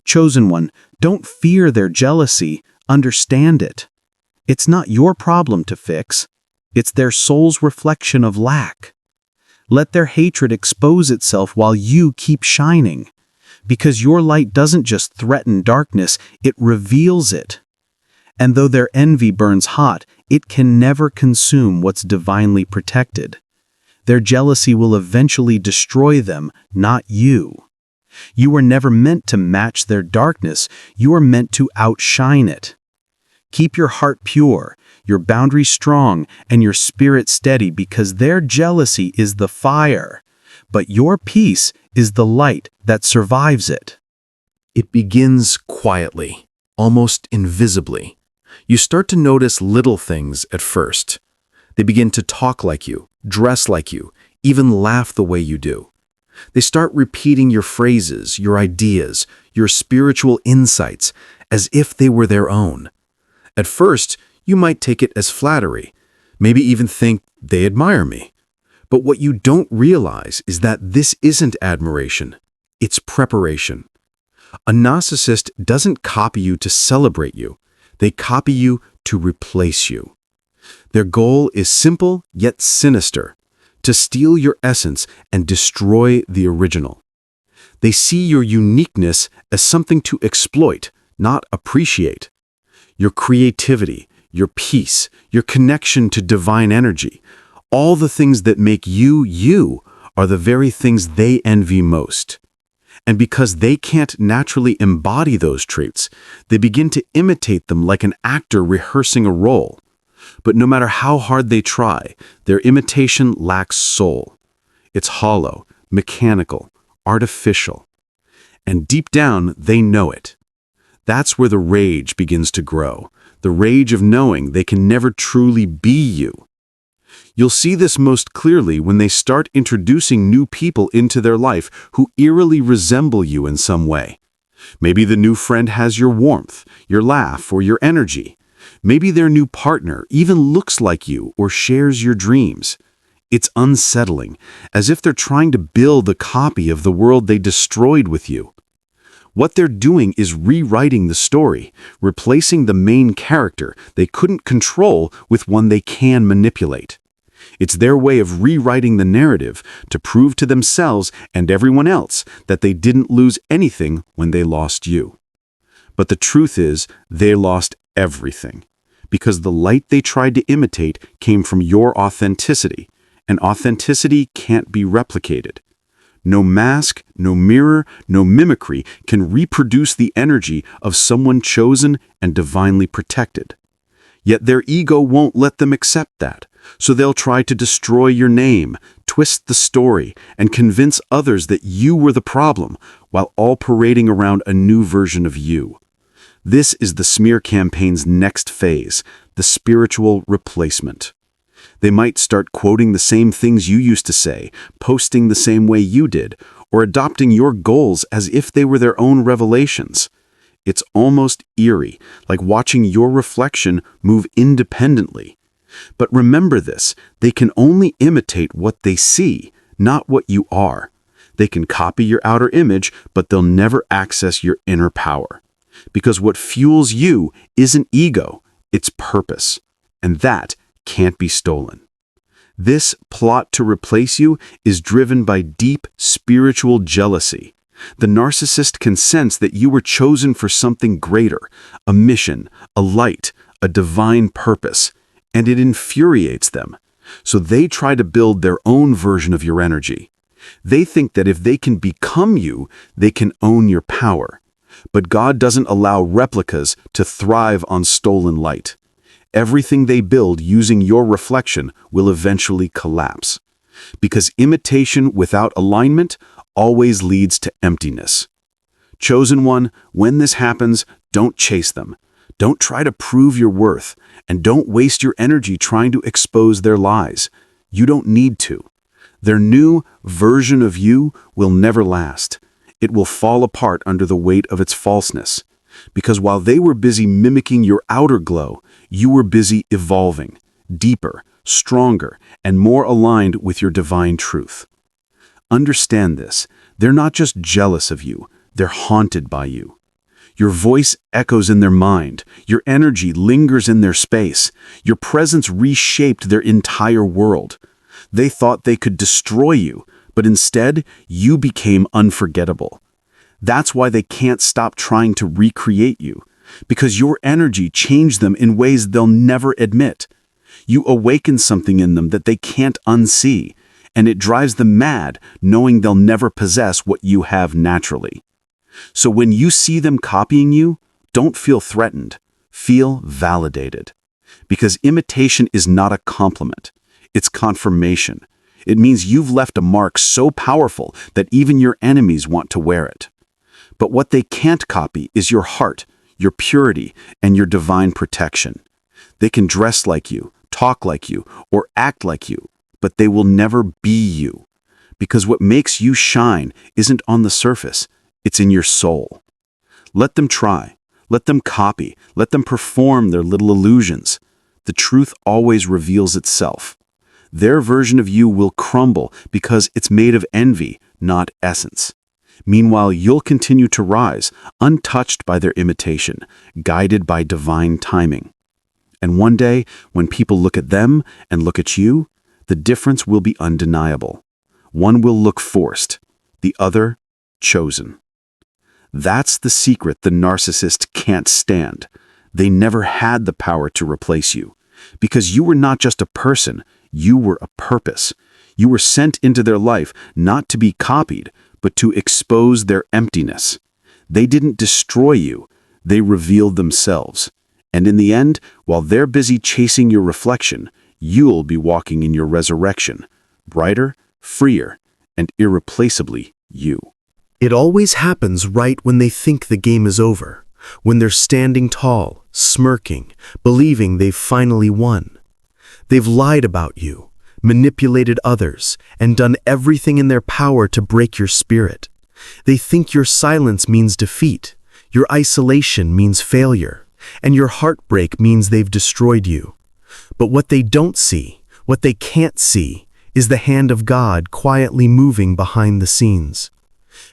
Chosen one, don't fear their jealousy, understand it. It's not your problem to fix. It's their soul's reflection of lack. Let their hatred expose itself while you keep shining. Because your light doesn't just threaten darkness, it reveals it. And though their envy burns hot, it can never consume what's divinely protected. Their jealousy will eventually destroy them, not you. You were never meant to match their darkness, you are meant to outshine it. Keep your heart pure, your boundaries strong, and your spirit steady because their jealousy is the fire, but your peace is the light that survives it. It begins quietly, almost invisibly. You start to notice little things at first. They begin to talk like you, dress like you, even laugh the way you do. They start repeating your phrases, your ideas, your spiritual insights, as if they were their own. At first, you might take it as flattery, maybe even think they admire me. But what you don't realize is that this isn't admiration, it's preparation. A narcissist doesn't copy you to celebrate you, they copy you to replace you. Their goal is simple yet sinister, to steal your essence and destroy the original. They see your uniqueness as something to exploit, not appreciate. Your creativity, your peace, your connection to divine energy, all the things that make you, you, are the very things they envy most. And because they can't naturally embody those traits, they begin to imitate them like an actor rehearsing a role. But no matter how hard they try, their imitation lacks soul. It's hollow, mechanical, artificial. And deep down, they know it. That's where the rage begins to grow, the rage of knowing they can never truly be you. You'll see this most clearly when they start introducing new people into their life who eerily resemble you in some way. Maybe the new friend has your warmth, your laugh, or your energy. Maybe their new partner even looks like you or shares your dreams. It's unsettling, as if they're trying to build a copy of the world they destroyed with you. What they're doing is rewriting the story, replacing the main character they couldn't control with one they can manipulate. It's their way of rewriting the narrative to prove to themselves and everyone else that they didn't lose anything when they lost you. But the truth is, they lost everything, because the light they tried to imitate came from your authenticity, and authenticity can't be replicated. No mask, no mirror, no mimicry can reproduce the energy of someone chosen and divinely protected. Yet their ego won't let them accept that, so they'll try to destroy your name, twist the story, and convince others that you were the problem, while all parading around a new version of you. This is the smear campaign's next phase, the spiritual replacement. They might start quoting the same things you used to say, posting the same way you did, or adopting your goals as if they were their own revelations. It's almost eerie, like watching your reflection move independently. But remember this, they can only imitate what they see, not what you are. They can copy your outer image, but they'll never access your inner power. Because what fuels you isn't ego, it's purpose. And that can't be stolen. This plot to replace you is driven by deep spiritual jealousy. The narcissist can sense that you were chosen for something greater, a mission, a light, a divine purpose, and it infuriates them. So they try to build their own version of your energy. They think that if they can become you, they can own your power. But God doesn't allow replicas to thrive on stolen light. Everything they build using your reflection will eventually collapse. Because imitation without alignment always leads to emptiness. Chosen one, when this happens, don't chase them. Don't try to prove your worth, and don't waste your energy trying to expose their lies. You don't need to. Their new version of you will never last. It will fall apart under the weight of its falseness. Because while they were busy mimicking your outer glow, you were busy evolving, deeper, stronger, and more aligned with your divine truth. Understand this. They're not just jealous of you, they're haunted by you. Your voice echoes in their mind, your energy lingers in their space, your presence reshaped their entire world. They thought they could destroy you, but instead, you became unforgettable. That's why they can't stop trying to recreate you, because your energy changed them in ways they'll never admit. You awaken something in them that they can't unsee, and it drives them mad knowing they'll never possess what you have naturally. So when you see them copying you, don't feel threatened. Feel validated. Because imitation is not a compliment. It's confirmation. It means you've left a mark so powerful that even your enemies want to wear it. But what they can't copy is your heart, your purity, and your divine protection. They can dress like you, talk like you, or act like you, but they will never be you. Because what makes you shine isn't on the surface, it's in your soul. Let them try. Let them copy. Let them perform their little illusions. The truth always reveals itself. Their version of you will crumble because it's made of envy, not essence. Meanwhile, you'll continue to rise, untouched by their imitation, guided by divine timing. And one day, when people look at them and look at you, the difference will be undeniable. One will look forced, the other chosen. That's the secret the narcissist can't stand. They never had the power to replace you. Because you were not just a person, you were a purpose. You were sent into their life not to be copied, but to expose their emptiness. They didn't destroy you, they revealed themselves. And in the end, while they're busy chasing your reflection, you'll be walking in your resurrection, brighter, freer, and irreplaceably you. It always happens right when they think the game is over, when they're standing tall, smirking, believing they've finally won. They've lied about you, manipulated others, and done everything in their power to break your spirit. They think your silence means defeat, your isolation means failure, and your heartbreak means they've destroyed you. But what they don't see, what they can't see, is the hand of God quietly moving behind the scenes.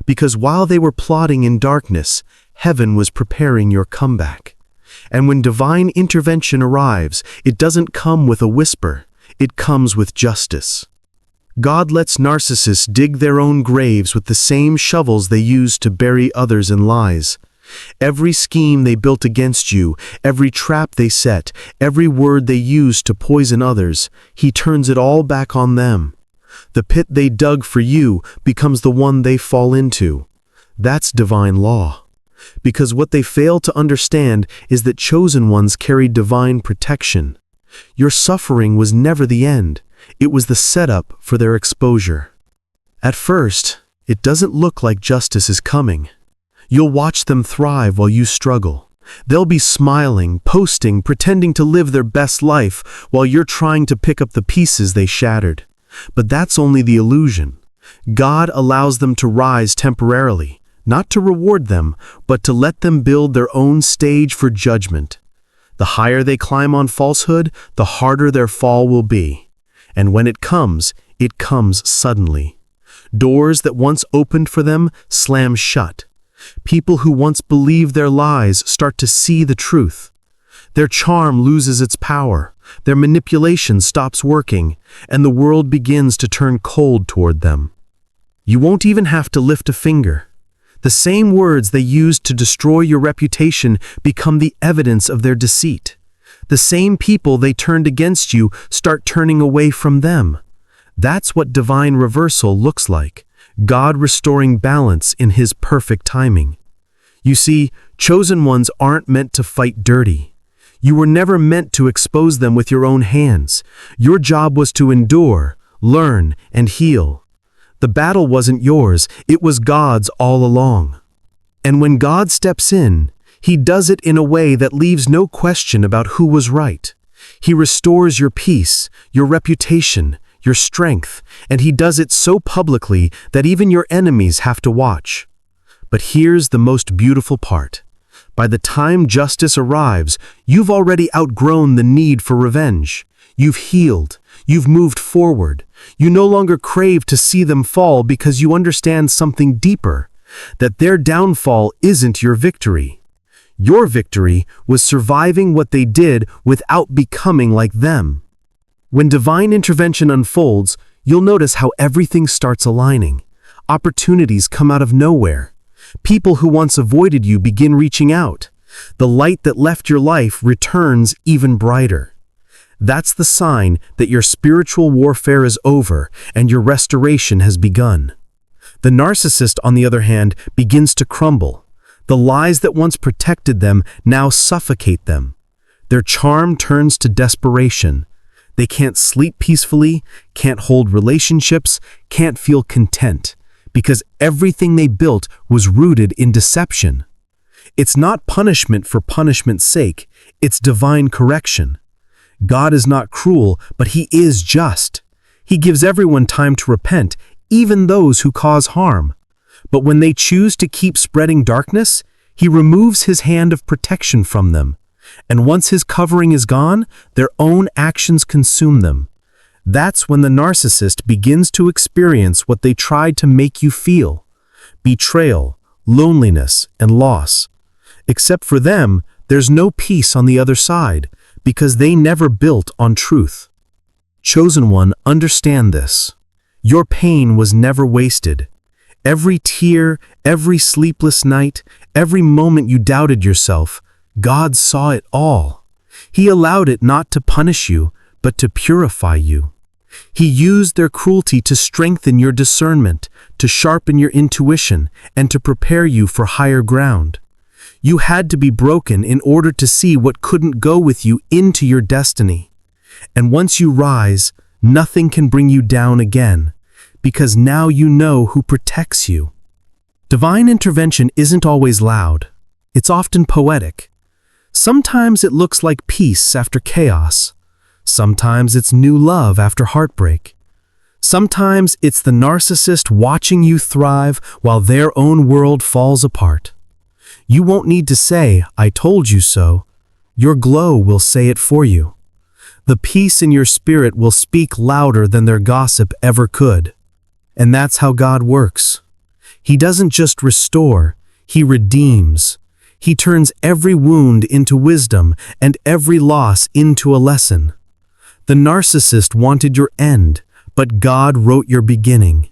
Because while they were plotting in darkness, heaven was preparing your comeback. And when divine intervention arrives, it doesn't come with a whisper, it comes with justice. God lets narcissists dig their own graves with the same shovels they used to bury others in lies. Every scheme they built against you, every trap they set, every word they used to poison others, He turns it all back on them. The pit they dug for you becomes the one they fall into. That's divine law. Because what they fail to understand is that chosen ones carry divine protection. Your suffering was never the end. It was the setup for their exposure. At first, it doesn't look like justice is coming. You'll watch them thrive while you struggle. They'll be smiling, posting, pretending to live their best life while you're trying to pick up the pieces they shattered. But that's only the illusion. God allows them to rise temporarily, not to reward them, but to let them build their own stage for judgment. The higher they climb on falsehood, the harder their fall will be. And when it comes suddenly. Doors that once opened for them slam shut. People who once believed their lies start to see the truth. Their charm loses its power, their manipulation stops working, and the world begins to turn cold toward them. You won't even have to lift a finger. The same words they used to destroy your reputation become the evidence of their deceit. The same people they turned against you start turning away from them. That's what divine reversal looks like, God restoring balance in His perfect timing. You see, chosen ones aren't meant to fight dirty. You were never meant to expose them with your own hands. Your job was to endure, learn, and heal. The battle wasn't yours, it was God's all along. And when God steps in, He does it in a way that leaves no question about who was right. He restores your peace, your reputation, your strength, and He does it so publicly that even your enemies have to watch. But here's the most beautiful part. By the time justice arrives, you've already outgrown the need for revenge. You've healed. You've moved forward. You no longer crave to see them fall because you understand something deeper, that their downfall isn't your victory. Your victory was surviving what they did without becoming like them. When divine intervention unfolds, you'll notice how everything starts aligning. Opportunities come out of nowhere. People who once avoided you begin reaching out. The light that left your life returns even brighter. That's the sign that your spiritual warfare is over and your restoration has begun. The narcissist, on the other hand, begins to crumble. The lies that once protected them now suffocate them. Their charm turns to desperation. They can't sleep peacefully, can't hold relationships, can't feel content, because everything they built was rooted in deception. It's not punishment for punishment's sake, it's divine correction. God is not cruel, but He is just. He gives everyone time to repent, even those who cause harm. But when they choose to keep spreading darkness, He removes His hand of protection from them. And once His covering is gone, their own actions consume them. That's when the narcissist begins to experience what they tried to make you feel: betrayal, loneliness, and loss. Except for them, there's no peace on the other side, because they never built on truth. Chosen one, understand this. Your pain was never wasted. Every tear, every sleepless night, every moment you doubted yourself, God saw it all. He allowed it not to punish you, but to purify you. He used their cruelty to strengthen your discernment, to sharpen your intuition, and to prepare you for higher ground. You had to be broken in order to see what couldn't go with you into your destiny. And once you rise, nothing can bring you down again, because now you know who protects you. Divine intervention isn't always loud. It's often poetic. Sometimes it looks like peace after chaos. Sometimes it's new love after heartbreak. Sometimes it's the narcissist watching you thrive while their own world falls apart. You won't need to say, "I told you so." Your glow will say it for you. The peace in your spirit will speak louder than their gossip ever could. And that's how God works. He doesn't just restore, He redeems. He turns every wound into wisdom and every loss into a lesson. The narcissist wanted your end, but God wrote your beginning.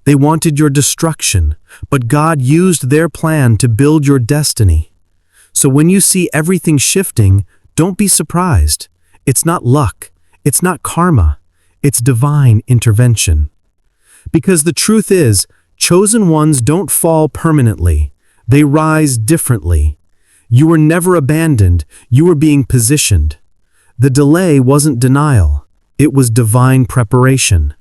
They wanted your destruction, but God used their plan to build your destiny. So when you see everything shifting, don't be surprised. It's not luck. It's not karma. It's divine intervention. Because the truth is, chosen ones don't fall permanently. They rise differently. You were never abandoned. You were being positioned. The delay wasn't denial. It was divine preparation.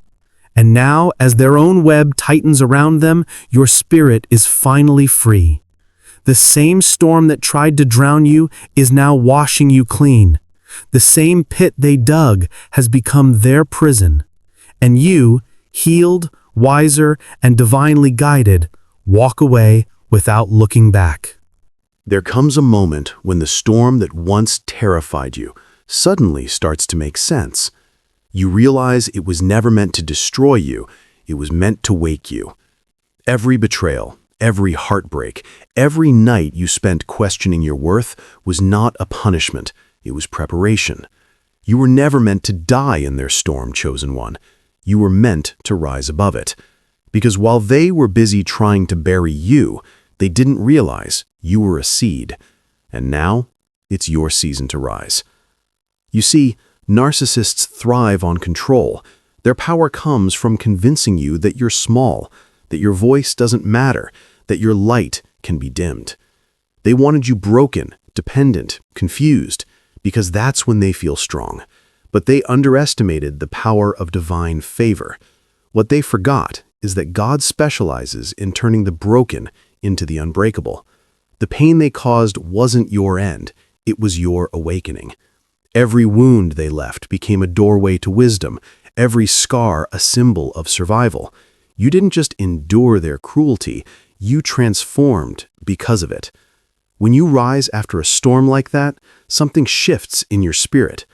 And now, as their own web tightens around them, your spirit is finally free. The same storm that tried to drown you is now washing you clean. The same pit they dug has become their prison. And you, healed, wiser, and divinely guided, walk away without looking back. There comes a moment when the storm that once terrified you suddenly starts to make sense. You realize it was never meant to destroy you, it was meant to wake you. Every betrayal, every heartbreak, every night you spent questioning your worth was not a punishment, it was preparation. You were never meant to die in their storm, chosen one. You were meant to rise above it. Because while they were busy trying to bury you, They didn't realize you were a seed, and now it's your season to rise. You see, narcissists thrive on control. Their power comes from convincing you that you're small, that your voice doesn't matter, that your light can be dimmed. They wanted you broken, dependent, confused, because that's when they feel strong. But they underestimated the power of divine favor. What they forgot is that God specializes in turning the broken into the unbreakable. The pain they caused wasn't your end, it was your awakening. Every wound they left became a doorway to wisdom, every scar a symbol of survival. You didn't just endure their cruelty, you transformed because of it. When you rise after a storm like that, something shifts in your spirit.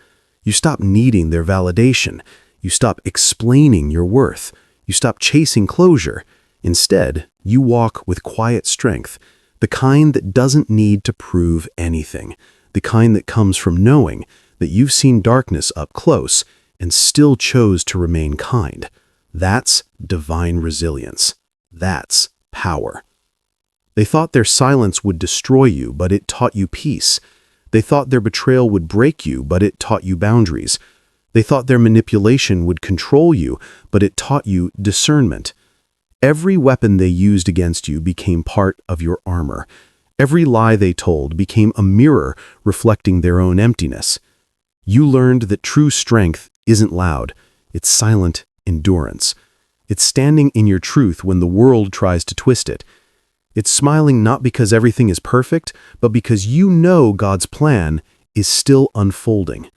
You stop needing their validation. You stop explaining your worth. You stop chasing closure. Instead, you walk with quiet strength, the kind that doesn't need to prove anything, the kind that comes from knowing that you've seen darkness up close and still chose to remain kind. That's divine resilience. That's power. They thought their silence would destroy you, but it taught you peace. They thought their betrayal would break you, but it taught you boundaries. They thought their manipulation would control you, but it taught you discernment. Every weapon they used against you became part of your armor. Every lie they told became a mirror reflecting their own emptiness. You learned that true strength isn't loud, it's silent endurance. It's standing in your truth when the world tries to twist it. It's smiling not because everything is perfect, but because you know God's plan is still unfolding.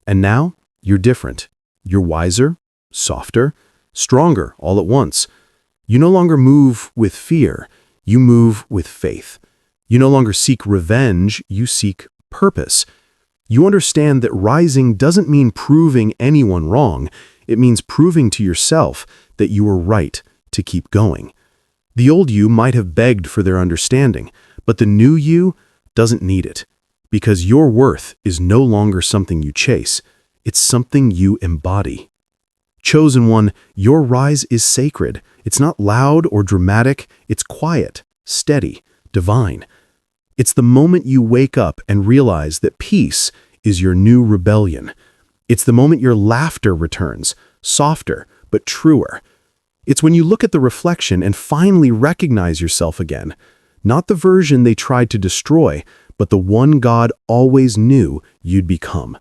And now, you're different. You're wiser, softer, stronger all at once. You no longer move with fear, you move with faith. You no longer seek revenge, you seek purpose. You understand that rising doesn't mean proving anyone wrong, it means proving to yourself that you were right to keep going. The old you might have begged for their understanding, but the new you doesn't need it, because your worth is no longer something you chase, it's something you embody. Chosen one, your rise is sacred. It's not loud or dramatic, it's quiet, steady, divine. It's the moment you wake up and realize that peace is your new rebellion. It's the moment your laughter returns, softer but truer. It's when you look at the reflection and finally recognize yourself again, not the version they tried to destroy, but the one God always knew you'd become.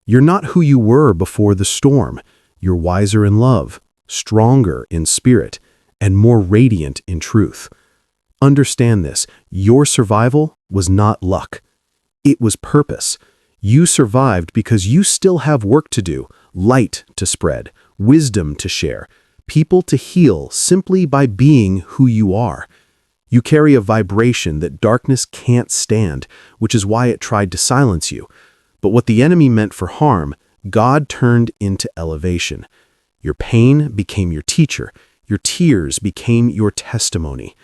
You're not who you were before the storm. You're wiser in love, stronger in spirit, and more radiant in truth. Understand this, your survival was not luck. It was purpose. You survived because you still have work to do, light to spread, wisdom to share, people to heal simply by being who you are. You carry a vibration that darkness can't stand, which is why it tried to silence you. But what the enemy meant for harm, God turned into elevation. Your pain became your teacher. Your tears became your testimony.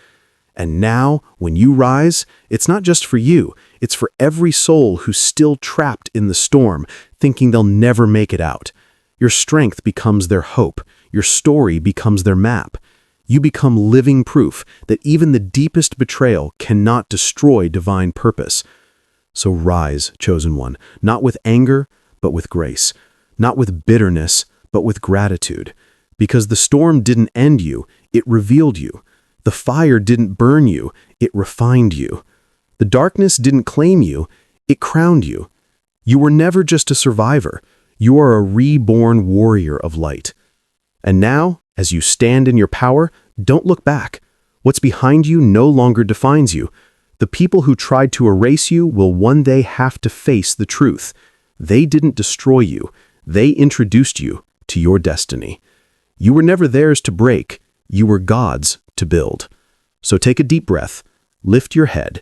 And now, when you rise, it's not just for you, it's for every soul who's still trapped in the storm, thinking they'll never make it out. Your strength becomes their hope. Your story becomes their map. You become living proof that even the deepest betrayal cannot destroy divine purpose. So rise, chosen one, not with anger, but with grace. Not with bitterness, but with gratitude. Because the storm didn't end you, it revealed you. The fire didn't burn you, it refined you. The darkness didn't claim you, it crowned you. You were never just a survivor. You are a reborn warrior of light. And now, as you stand in your power, don't look back. What's behind you no longer defines you. The people who tried to erase you will one day have to face the truth. They didn't destroy you. They introduced you to your destiny. You were never theirs to break. You were God's to build. So take a deep breath. Lift your head.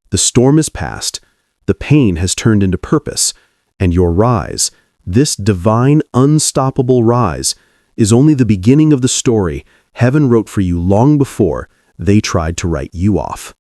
The storm is past. The pain has turned into purpose. And your rise, this divine, unstoppable rise, is only the beginning of the story heaven wrote for you long before they tried to write you off.